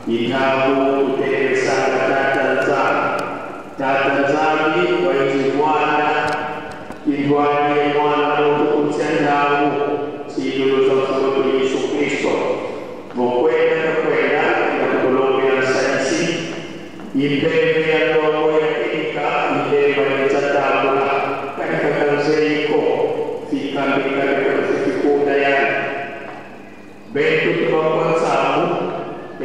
itabu kutekelezana tata zambi waiti mwana indwani mwana ukutendamu sidulo za msababu Yesu Kristo mkwenda na Colombia sayansi impeme ya ndogo ya kika impeme ya tatabula katika kanzeiko fika mbika katika fikunda ya bentu tunawanzamu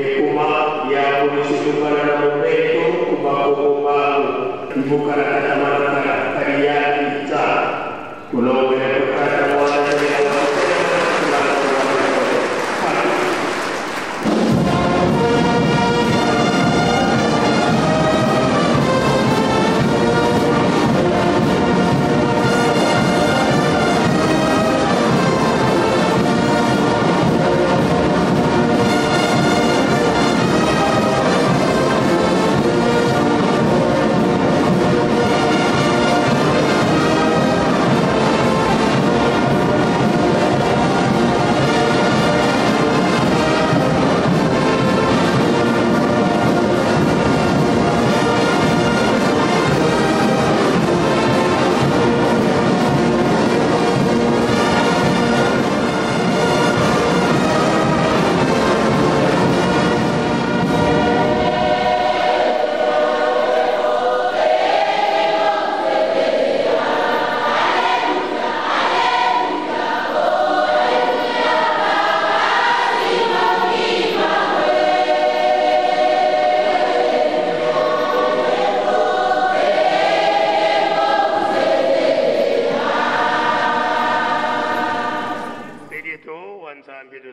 ekuma ya polisi tukara na bentu kubakubaku ibukara kata marakara kariyani ita Colombia kata mwana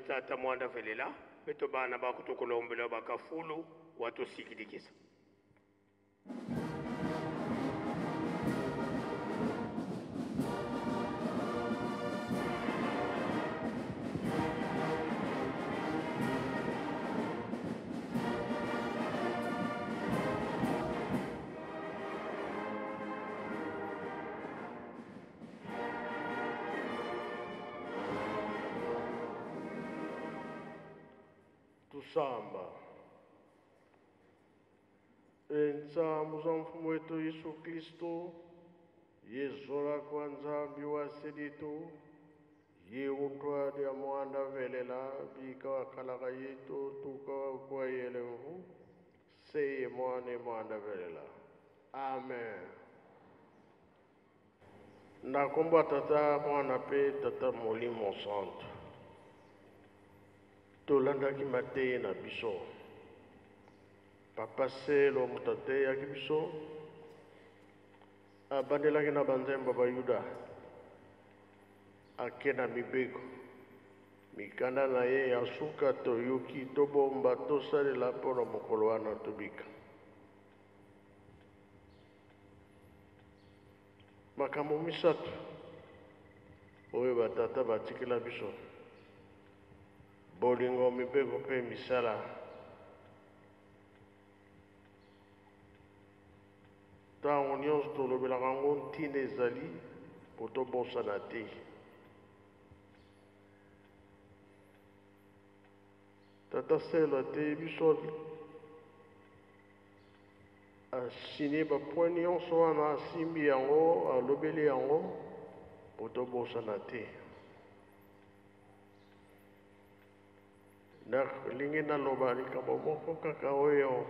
tata mwanda velela beto bana bakutukolombela bakafulu watu sikidikisa Samba enzamu za mfumu wetu Yesu Kristo yezora kwa nzambi wa sedito yeundwa ya mwanda velela bika wakalaga yetu tuka kwa yelevu seye mwane mwanda velela amen. Nakomba tata mwana pe tata molimo santo tolanda ki mate na biso papa selo mutate ya ki biso abandela ki na banzemba ba Yuda akena mibeko mikanda na ye ya suka to yuki to bomba to salela pona mokolo wana tobika makambo misato oyo batata batikela biso bolingo mibeko pe misala ntango nyonso tolobelaka yango ntina ezali po tobosana te tata selo ate biso asini bapoint nyonso wana asimbi yango alobeli yango po tobosana te nalingi naloba likambo moko kaka oyo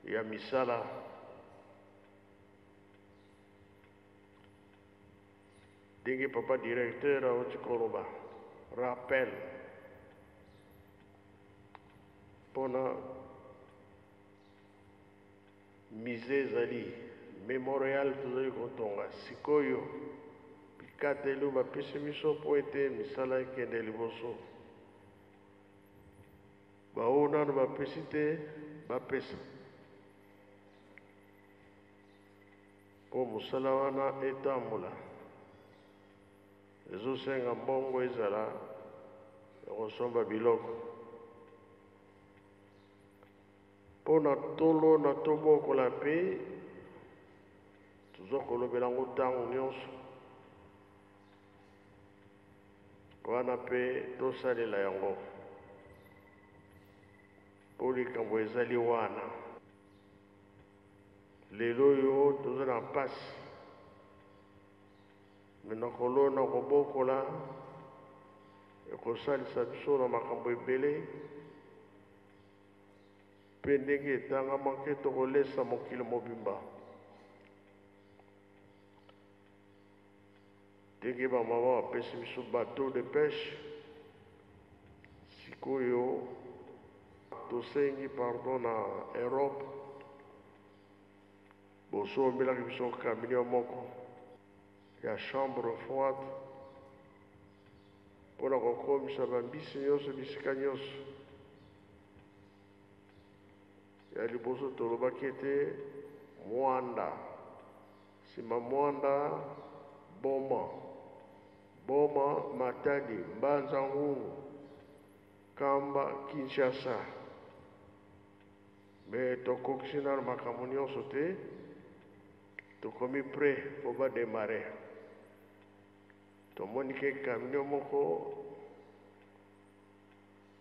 ya misala ndenge papa directeur auti koloba rappel mpona mise ezali memorial tozali kotonga sikoyo bikatelo bapesi biso po ete misala ekende liboso baoyo nano bapesi te bapesa po mosala wana etambola ezosenga mbongo ezala ya kosomba biloko mpo na tolo na tobokola mpe tozokolobela yango ntango nyonso wana mpe tosalela yango likambo ezali wana. Lelo yo toza na mpasi. Menakolo na kobokola ekosalisa biso na makambo ebele. Mpe ndenge etangamaki tokolesa mokili mobimba. Ndenge bamama bapesi biso bateau de pêche. Sikoyo tosengi pardon na Europe. Bosombelaki biso camion moko ya chambre froide mpona kokomisa bambisi nyonso bisika nyonso. Ya liboso tolobaki ete Mwanda, nsima Mwanda, Boma, Matadi, Mbanza Ngungu, Kamba, Kinshasa. Me tokokisi na makambo nyonso te, tokomi prêt po bademare. Tomoni ke camion moko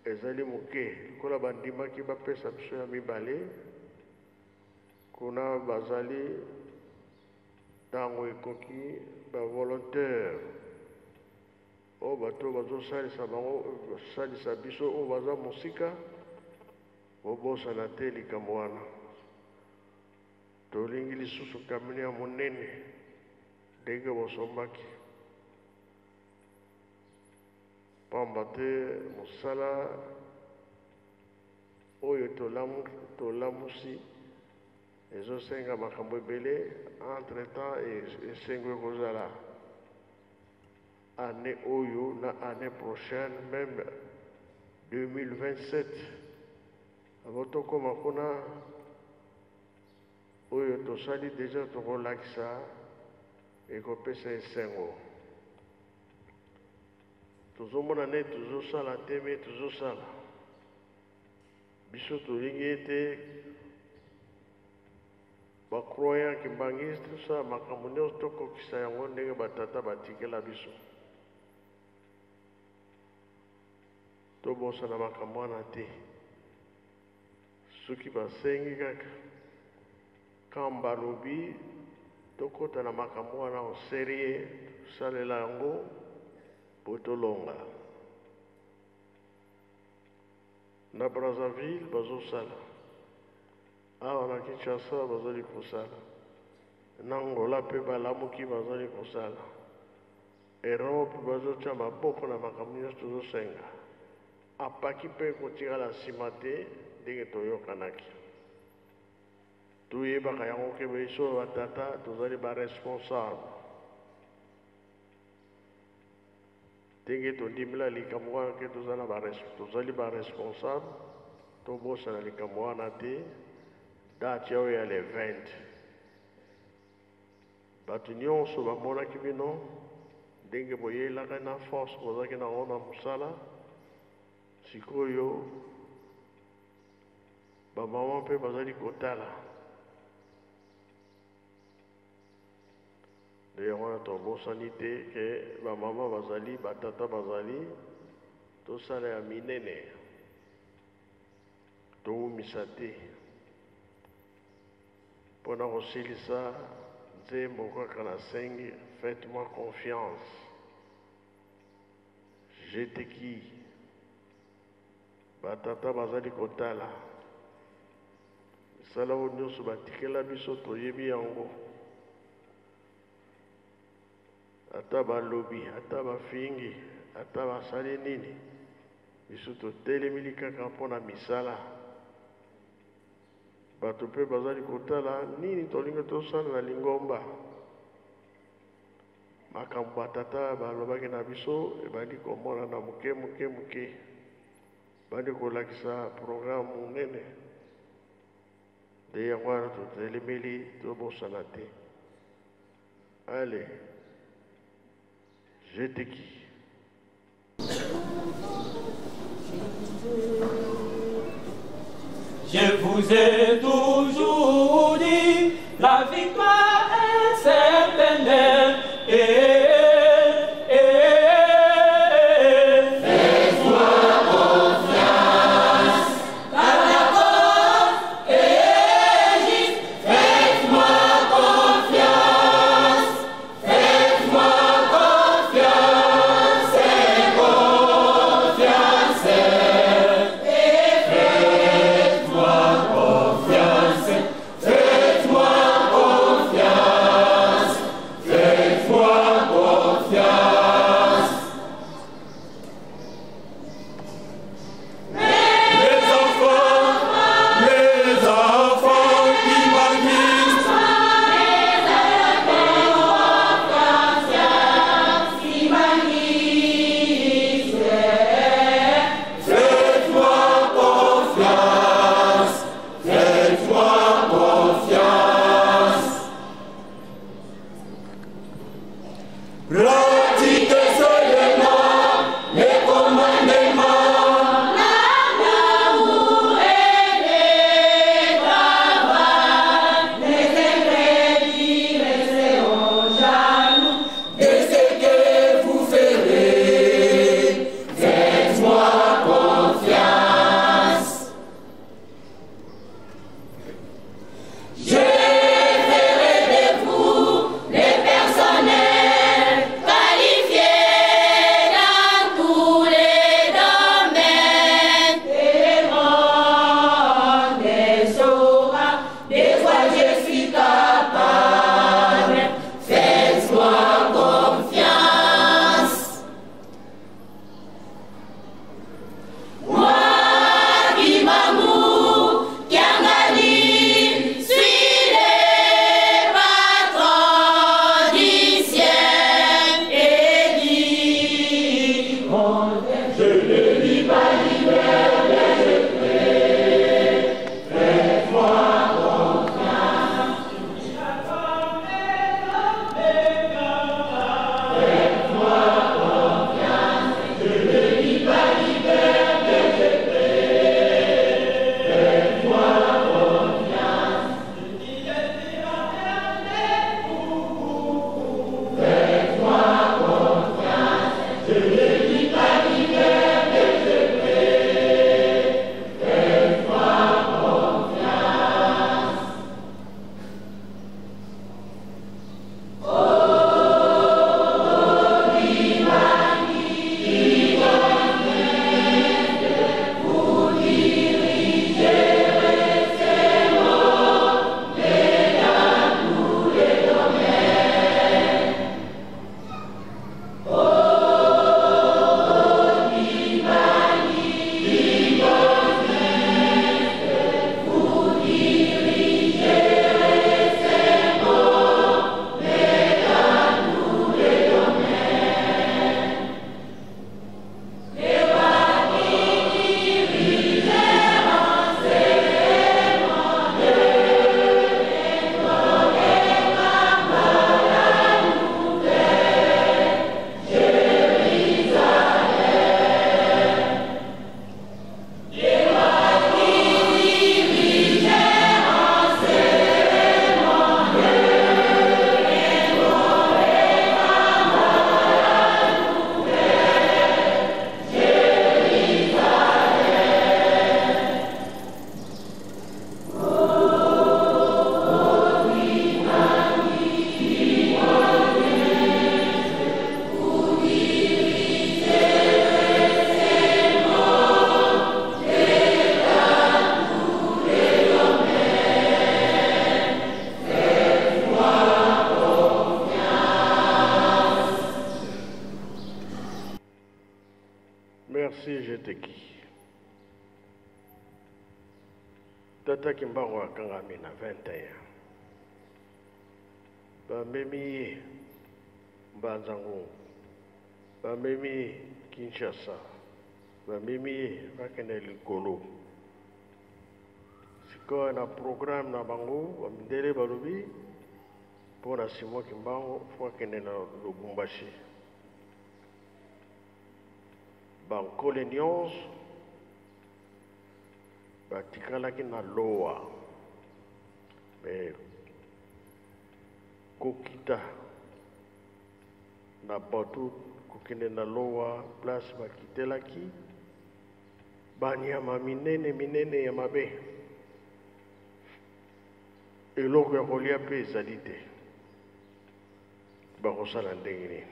ezali moke lokola bandimaki bapesa biso ya mibale, kuna bazali ntango ekoki bavolontaire oyo bato bazosalisa bango basalisa biso oyo baza mosika bobosana te likambo wana. Tolingi lisusu camion ya monene ndenge bosombaki, pamba te mosala oyo tolamusi ezosenga makambo ebele. Entre temps esengo ekozala année oyo na année prochaine, même 2027 avant tokoma kuna oyo tosali deja tokolakisa ekopesa esengo. Tozomona ne tozosala te me tozosala. Biso tolingi ete bakroyant kimbangisi tosala makambo nyonso tokokisa yango ndenge batata batikela biso. Tobosana makambo wana te. Soki basengi kaka kamba lobi tokota na makambo wana oserie tosalela yango po tolonga. Na Brazzaville bazosala, awa na Kinshasa bazali kosala, na Angola mpe balamuki bazali kosala. Europe bazotya maboko na makambo nyonso tozosenga. Apaki mpe kotikala nsima te ndenge toyokanaki. Toyebaka yango ke biso batata tozali baresponsable. Ndenge tondimela likambo wana ke tozali baresponsable, tobosana likambo wana te. Date oyo ya le 20 bato nyonso bamonaki bino ndenge boyelaka na force bozalaki nango na mosala. Sikoyo bamama mpe bazali kotala. Nde yango wana tobosani te ke bamama bazali batata bazali tosala ya minene toumisa te mpona kosilisa nzembo kaka na sengi. Faites-moi confiance, jeteki batata bazali kotala. Misala oyo nyonso batikela biso toyebi yango. Ata balobi, ata bafingi, ata basali nini, biso totelemeli kaka mpona misala. Bato mpe bazali kotala nini tolingi tosala na Lingomba. Makambo batata balobaki na biso ebandi komona na muke. Bandi kolakisa programme monene. Nde yango wana totelemeli tobosana te. Allez, je te quitte. Je vous ai toujours dit, la victoire est certaine. Fais-moi confiance, car la Tata Kimbango akangami na 21. Bamemi Mbanzangu. Bamemi Kinshasa. Bamemi bakende likolo. Sikoyo na programme na bango bamindele balobi pona Simon Kimbango fakende na Lubumbashi. Bankole nyonso batikalaki na loa me kokita na bato kokende na loa place bakitelaki banyama minene ya mabe eloko ya kolia mpe ezali te bakosala ndenge nini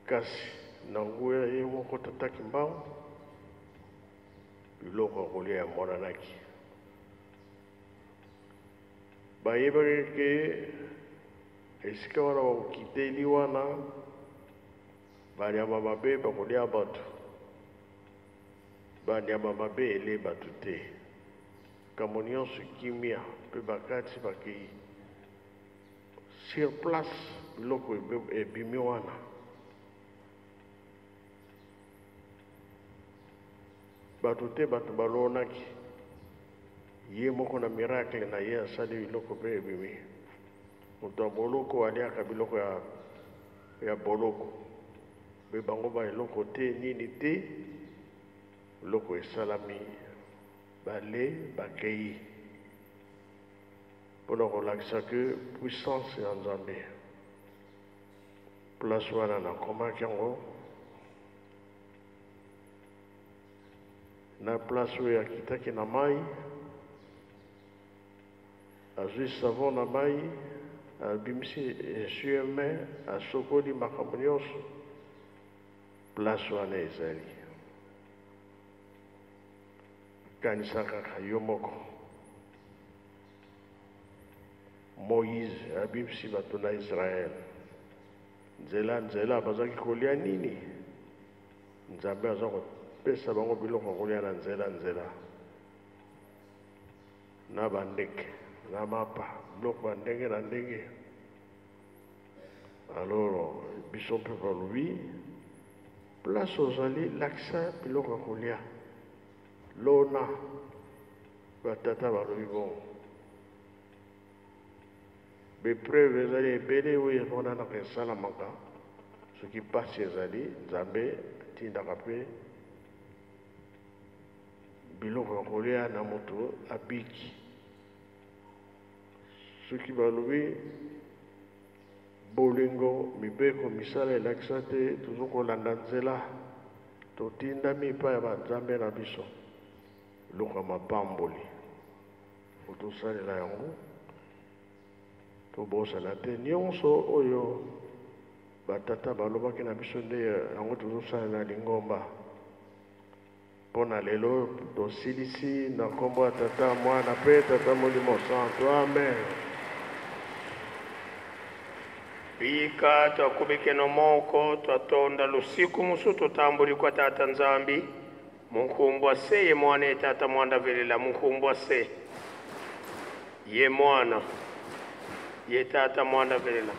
kasi na nguya ye moko Tata Kimbango biloko ya kolia yamonanaki bayebaki ke esika wana bakokiteli wana banyama mabe bakolia bato banyama mabe ele bato te kambo nyonso kimia mpe bakati bakei sur place biloko ebimi wana bato te bato balonaki ye moko na miracle na ye asali biloko mpe ebimi moto ya boloko aliaka biloko ya boloko mpe bango ba eloko te nini te biloko esalami bale bakei mpona kolakisa ke puissance ya Nzambe place wana nakomaki yango na place oyo akitaki na mai azwi savon na mai abimisi essuie-main asokoli makambo nyonso place wana ezali kanisa kaka yo moko Moïse abimisi bato na Israel nzela bazaki kolia nini Nzambe aza kopesa bango biloko kolia na nzela na bandeke na mapa biloko ya ndenge na ndenge alors biso mpe balobi place ozali lakisa biloko ya kolia lona batata balobi bongo bepreuve ezali ebele oyo emonanaka esalamaka soki pasi ezali Nzambe atindaka mpe biloko ya kolia na moto abiki soki balobi bolingo mibeko misala elakisa te tozokolanda nzela totindami epai ya banzambe na biso biloko ya mapamboli tosalela yango tobosana te nyonso oyo batata balobaki na biso nde yango tozosalela lingomba mpona lelo tosilisi na nkombo ya Tata Mwana mpe Tata Molimo Santo amen. Bika twakubikeno moko twatonda lusiku musu tutambuli kwa Tata Nzambi munkumbwa se ye mwana ye Tata Mwanda velela munkumbwa se ye mwana ye Tata Mwanda velela